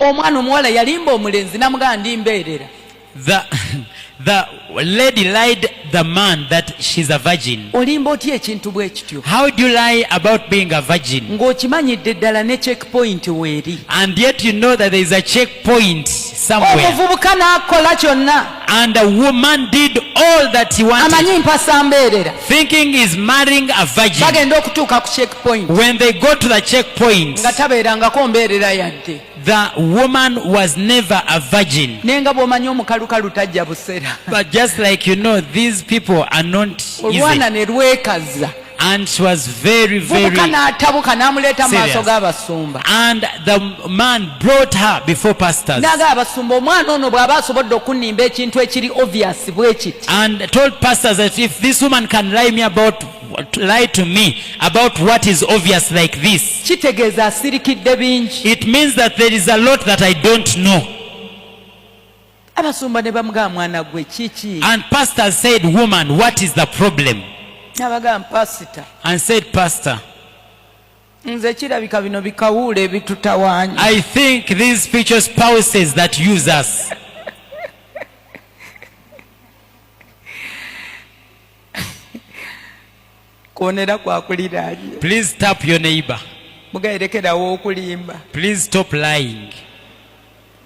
omwana omuwala yalimba omulenzi namugamba ndi emberera. The lady lied the man that she's a virgin. Olimba otya ekintu bwe kityo? How do you lie about being a virgin? Ng'okimanyidde ddala ne checkpoint weeri. And yet you know that there is a checkpoint somewhere. Omuvubuka n'akola kyonna. And a woman did all that he wanted. Amanyi mpasa mbeerera. Thinking he's marrying a virgin. Bagenda okutuuka ku checkpoint. When they go to the checkpoint, nga tabeerangako mbeerera yadde. the woman was never a virgin. Nenga bw'omanyi omukalukalu tajja busera. But just like you know, these people are not easy. Olwana ne lwekaza. And she was very, very Vubuka n'atabuka n'amuleeta mu maaso serious. g'abasumba. And the man brought her before pastors. N'agamba abasumba omwana ono bw'aba asobodde okunnimba ekintu ekiri obvious bwe kiti. And told pastors that if this woman can lie to me about what is obvious like this, Kitegeeza asirikidde bingi. it means that there is a lot that I don't know. Abasumba ne bamugamba mwana gwe kiki? And pastors said, woman, what is the problem? N'abagamba pasita. And said, pastor, Nze kirabika bino bikawuule ebitutawaanya. I think these spiritual spouses that use us. Kwonera kwakuliraanye. Please tap your neighbor. Mugayerekerawo okulimba. Please stop lying.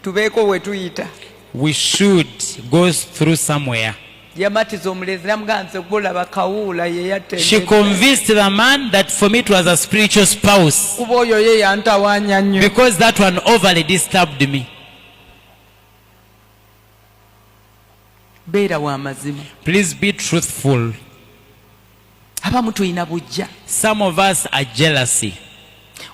Tubeeko we tuyita. We should go through somewhere. Yamatiza omulenzi namugamba nze bulaba kawuula ye yatte. She convinced the man that for me it was a spiritual spouse. Kuba oyo ye yantawaanya nnyo. Because that one overly disturbed me. Beera wa mazima. Please be truthful. Abamu tulina bujja. Some of us are jealousy.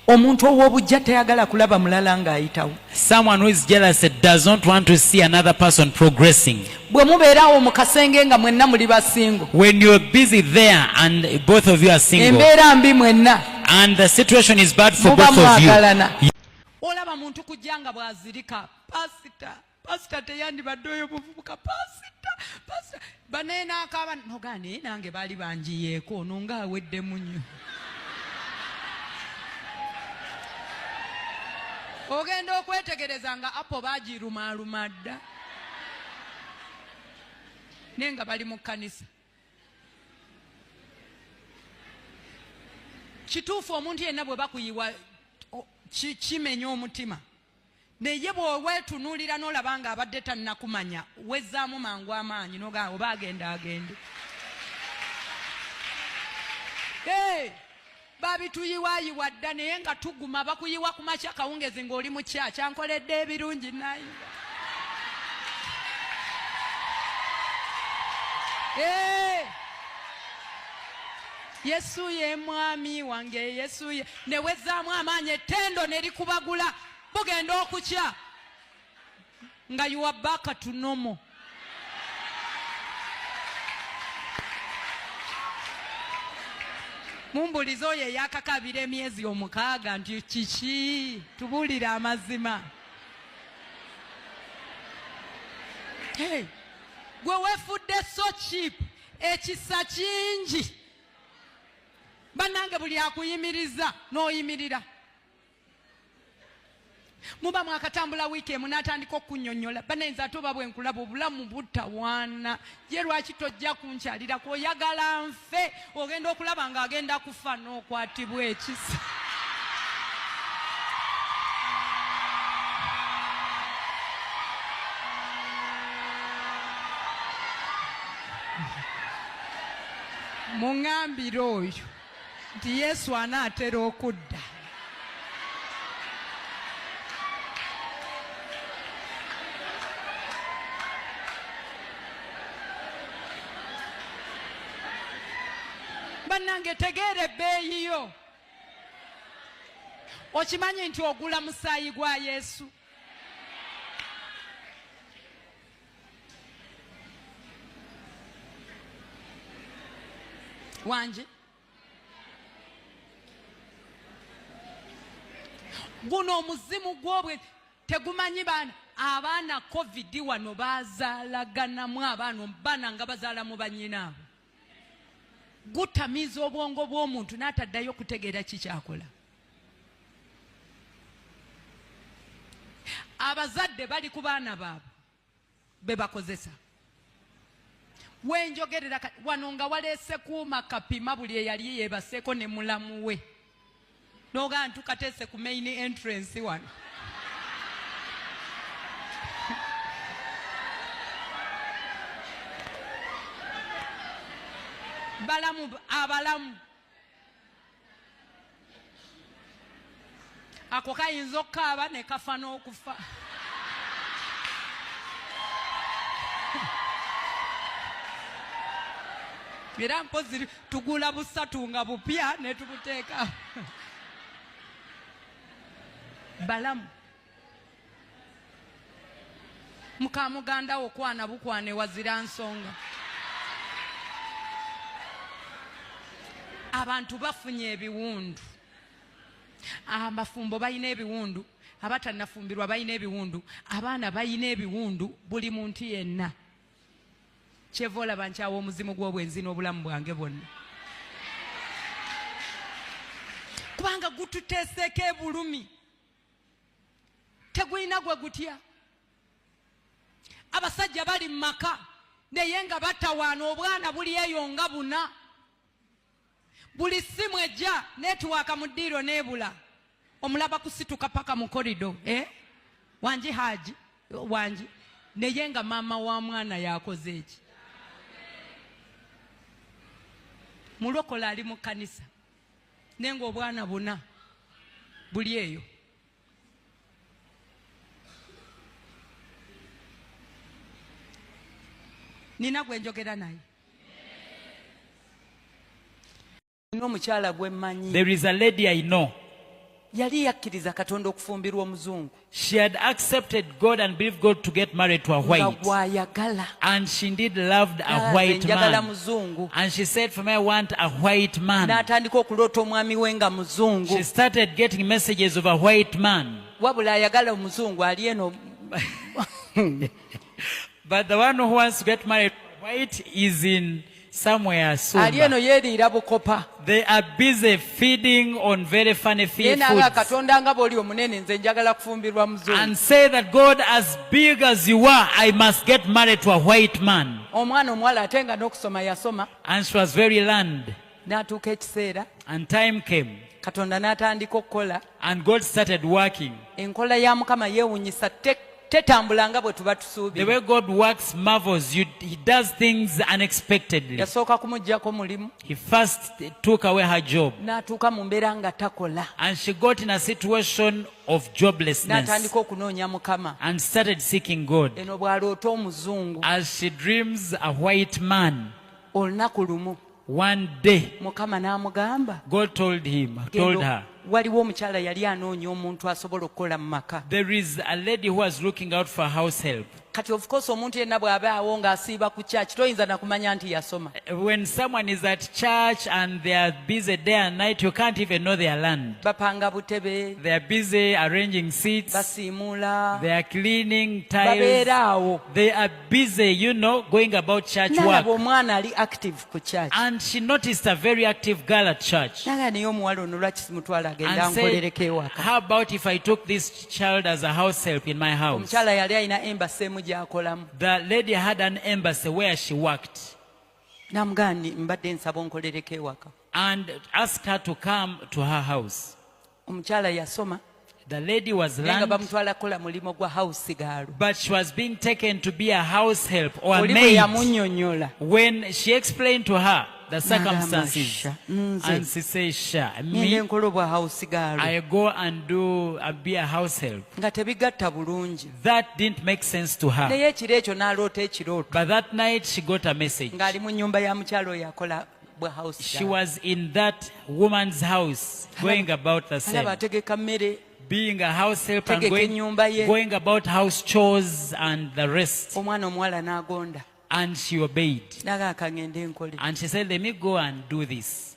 Omuntu ow'obujja tayagala kulaba mulala ng'ayitawo. Someone who is jealous does not want to see another person progressing. Bwe mubeerawo mu kasenge nga mwenna muli basingo. When you are busy there and both of you are single, Embeera mbi mwenna. and the situation is bad for Muba both of you. mwagalana. Olaba muntu kujja nga bw'azirika. Pasita teyandibadde oyo buvubuka. Pasita. Baneena akaaba nogane nange baali banjiyeeko ono nga aweddemu nnyo. Ogenda okwetegereza nga apo baagirumaaluma dda. Nenga bali mu kkanisa. Kituufu omuntu yenna bwe bakuyiwa kimenya omutima. Naye bw'oweetunuulira n'olaba nga abadde tannakumanya wezzaamu mangu amaanyi n'ogamba oba agende. Babituyiwaayiwa dda naye nga tuguma bakuyiwa ku makya kawungezi ng'oli mu kyakya nkoledde ebirungi nayiwa. Yesu ye mwami wange, Yesu ye. Ne wezzaamu amaanyi ettendo ne likubagula. Bugenda okukya nga you are back to normal. Mumbulizo oyo eyakakabira emyezi 6 nti kiki? Tubuulire amazima. Gwe weefudde so cheap, ekisa kingi. Bannange buli akuyimiriza n'oyimirira. Muba mwakatambula wiiki emu n'atandika okunnyonnyola. Banenza ate oba bwe nkulaba obulamu butawaana. Ye lwaki tojja kunkyalirako? Oyagala nfe. Ogenda okulaba ng'agenda kufa n'okwatibwa ekisa. Muŋŋambire oyo nti Yesu anaatera okudda. Bannange tegeera ebbeeyi yo. Okimanyi nti ogula musaayi gwa Yesu? Wangi guno omuzimu gw'obwe tegumanyi abaana COVID wano bazaalaganamu abaana nga bazaala mu bannyinaabo. Gutamiza obwongo bw'omuntu n'ataddayo kutegeera kikyakola. abazadde bali ku baana baabwe be bakozesa. Wenjogerera wano nga waleese kuuma kapima buli eyali yeebaseeko ne mulamu we noga ntukateese ku main entrance wano. balamu abalamu ako kayinza okukaaba ne kafa n'okufa. Era mpozi tugula busatu nga bupya ne tubuteeka. Balamu muka muganda wo kwana bukwane wazira nsonga. Abantu bafunye ebiwundu, abafumbo balina ebiwundu, abatanafumbirwa balina ebiwundu, abaana balina ebiwundu, buli muntu yenna. Kyevola bankyawo omuzimu gw'obwenzi n'obulamu bwange bwonna. Kubanga gututeeseeko ebulumi, tegulina gwe gutya. Abasajja bali mu maka naye nga batawaana, obwana buli eyo nga buna. Buli simu ejja netiwaaka mu ddiiro n'ebula, omulaba kusituka paka mu korido. Wangi haji wangi, naye nga maama wa mwana yakoze eki. Mulokola ali mu kanisa nenga obwana buna buli eyo. Nina gwe njogera naye. N'omukyala gwe mmanyi. There is a lady I know. Yali yakkiriza Katonda okufumbirwa omuzungu. She had accepted God and believed God to get married to a white. And she indeed loved a white man. And she said, for me, I want a white man. She started getting messages of a white man. But the one who wants to get married to a white is in somewhere soon. They are busy feeding on very funny foods. And say that God, as big as you are, I must get married to a white man. And she was very learned. And time came. And God started working. The way God works marvels. He does things unexpectedly. He first took away her job. And she got in a situation of joblessness. And started seeking God. As she dreams a white man. One day, God told her, there is a lady who was looking out for house help. Of course, when someone is at church and they are busy day and night, you can't even know their land. They are busy arranging seats. They are cleaning tiles. They are busy, going about church work. And she noticed a very active girl at church. And said, how about if I took this child as a house help in my house? The lady had an embassy where she worked. And asked her to come to her house. The lady was learned, but she was being taken to be a house help or a maid. When she explained to her the circumstances, and she says, me, I go and be a house help. That didn't make sense to her. But that night she got a message. She was in that woman's house, going about the same. Being a house help and going about house chores and the rest. And she obeyed. And she said, let me go and do this.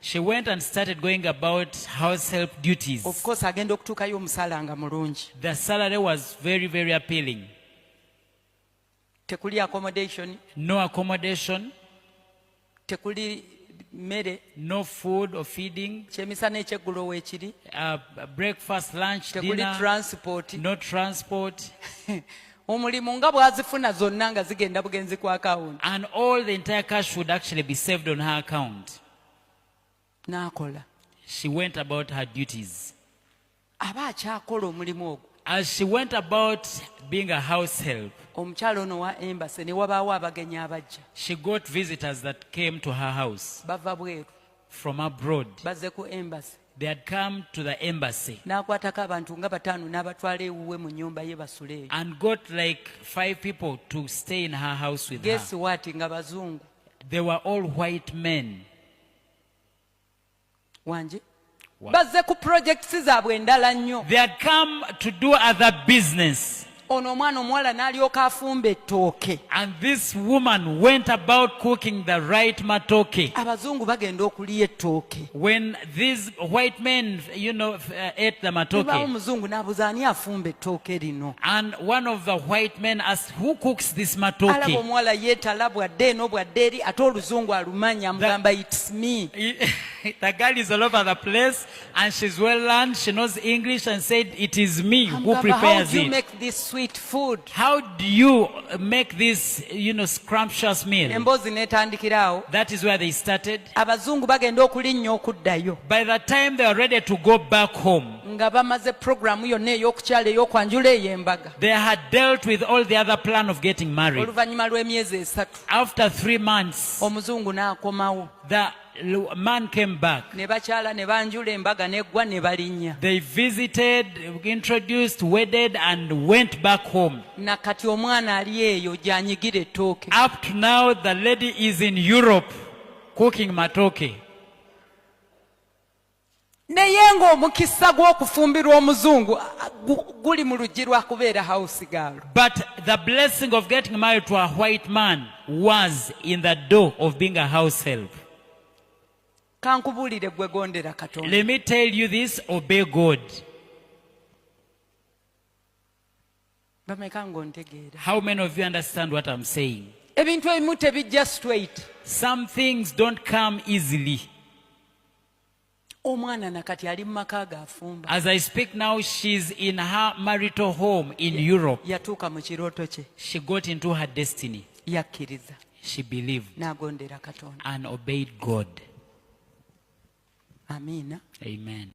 She went and started going about house help duties. Of course, the The salary was very, very appealing. accommodation. No accommodation. mmere, no food or feeding, kyemisana ekyeggulo weekiri, breakfast, lunch, tekuli dinner, transport. no transport. Omulimu nga bwazifuna zonna nga zigenda bugenzi ku account. And all the entire cash would actually be saved on her account. N'akola. She went about her duties. Aba akyakola omulimu ogwo. As she went about being a house help, omukyalo ono wa embassy ne wabaawo abagenyi abajja. She got visitors that came to her house Bava bweru. From abroad. Bazze ku embassy. They had come to the embassy. N'akwatako abantu nga bataano n'abatwala ewuwe mu nnyumba ye basule. And got like 5 people to stay in her house with Guess her. what? Nga bazungu. They were all white men. Wanje? Bazze ku projects zaabwe endala nnyo. They had come to do other business. Ono omwana omuwala n'alyoka afumba ettooke. And this woman went about cooking the right matoke. Abazungu bagenda okuliya ettooke. When these white men, ate the matoke. Omuzungu n'abuuza ani afumba ettooke lino. And one of the white men asked, who cooks this Alaba matoke? omuwala yeetala bwadde eno bwadde eri ate oluzungu alumanya amugamba it's me. The girl is all over the place and she's well learned. She knows English and said, it is me who prepares How do you it. make this sweet food? How do you make this, scrumptious meal? Emboozi n'etandikirawo. That is where they started. Abazungu bagenda okulinnya okuddayo. By the time they were ready to go back home, nga bamaze programu yonna ey'okukyala ey'okwanjula ey'embaga. they had dealt with all the other plan of getting married. Oluvannyuma lw'emyezi 3. After 3 months, omuzungu n'akomawo. the man came back. Ne bakyala ne banjula embaga n'eggwa ne balinnya. They visited, introduced, wedded, and went back home. Na kati omwana ali eyo gy'anyigira ettooke. Up to now, the lady is in Europe cooking matoke. Naye ng'omukisa gw'okufumbirwa omuzungu guli mu luggi lwa kubeera house girl. But the blessing of getting married to a white man was in the door of being a house help. Kankubuulire gwe gondera Katonda. Let me tell you this, obey God. Bameka ng'ontegeera. How many of you understand what I'm saying? Ebintu ebimu tebijja straight. Some things don't come easily. Omwana nakati ali mu maka g'afumba. As I speak now, she's in her marital home in Europe. Yatuuka mu kirooto kye. She got into her destiny. Yakkiriza. She believed N'agondera Katonda. and obeyed God. Amiina. Amen.